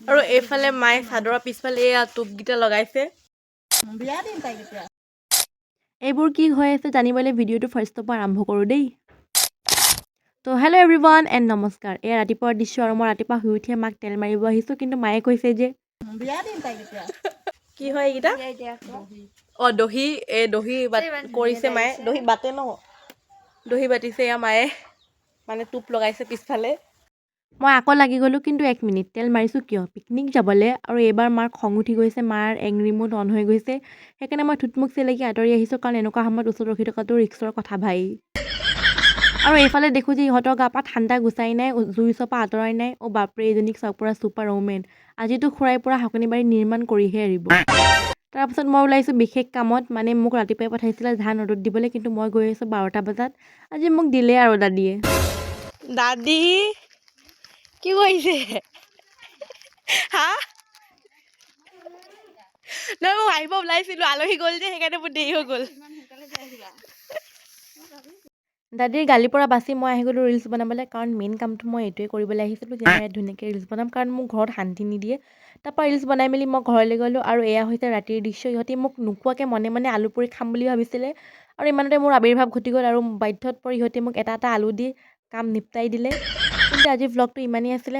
আৰু এইফালে মায়ে চাদৰৰ পিছফালে এয়া টোপকেইটা লগাইছে। এইবোৰ কি হৈ আছে জানিবলৈ ভিডিঅ'টো ফাৰ্ষ্টৰ পৰা আৰম্ভ কৰোঁ দেই। তো হেল্ল' এভৰিৱান এণ্ড নমস্কাৰ। এয়া ৰাতিপুৱাৰ দৃশ্য আৰু মই ৰাতিপুৱা শুই উঠিয়ে মাক তেল মাৰিব আহিছোঁ, কিন্তু মায়ে কৈছে যে কি হয় এইকেইটা অঁ দহি দহি কৰিছে মায়ে, দহি বাটে ন, দহি বাতিছে এয়া মায়ে, মানে টোপ লগাইছে পিছফালে। মই আকৌ লাগি গ'লোঁ, কিন্তু 1 মিনিট, তেল মাৰিছোঁ কিয়? পিকনিক যাবলৈ। আৰু এইবাৰ মাৰ খং উঠি গৈছে, মাৰ এংগ্ৰি মুড অন হৈ গৈছে। সেইকাৰণে মই থুটমুক চেলেকি আঁতৰি আহিছোঁ, কাৰণ এনেকুৱা সময়ত ওচৰত ৰখি থকাটো ৰিক্সৰ কথা ভাই। আৰু এইফালে দেখোঁ যে ইহঁতৰ গা পা ঠাণ্ডা গুচাই নাই, জুইৰ পৰা আঁতৰাই নাই। অ' বাপৰে, এইজনীক চাওক পুৰা ছুপাৰ ওমেন। আজিতো খুৰাই পুৰা হাকনি বাৰী নিৰ্মাণ কৰিহে এৰিব। তাৰপাছত মই ওলাইছোঁ বিশেষ কামত, মানে মোক ৰাতিপুৱাই পঠাইছিলে ধান ৰ'দত দিবলৈ, কিন্তু মই গৈ আছোঁ 12টা বজাত। আজি মোক দিলে আৰু দাদীয়ে। দাদী কি কৰিছে? হা নহয়, মই আহিব ওলাইছিলোঁ, আলহী গ'ল যে সেইকাৰণে মোৰ দেৰি হৈ গ'ল। দাদীৰ গালিৰ পৰা বাচি মই আহি গ'লোঁ ৰিলচ বনাবলৈ, কাৰণ মেইন কামটো মই এইটোৱে কৰিবলৈ আহিছিলোঁ যে মই ইয়াত ধুনীয়াকৈ ৰিলচ বনাম, কাৰণ মোক ঘৰত শান্তি নিদিয়ে। তাৰপৰা ৰিলচ বনাই মেলি মই ঘৰলৈ গ'লোঁ, আৰু এয়া হৈছে ৰাতিৰ দৃশ্য। ইহঁতে মোক নোকোৱাকৈ মনে মনে আলু পুৰি খাম বুলি ভাবিছিলে, আৰু ইমানতে মোৰ আৱিৰ্ভাৱ ঘটি গ'ল, আৰু বাধ্যত পৰি ইহঁতে মোক এটা আলু দি কাম নিপটাই দিলে। কিন্তু আজি ভ্লগটো ইমানেই আছিলে।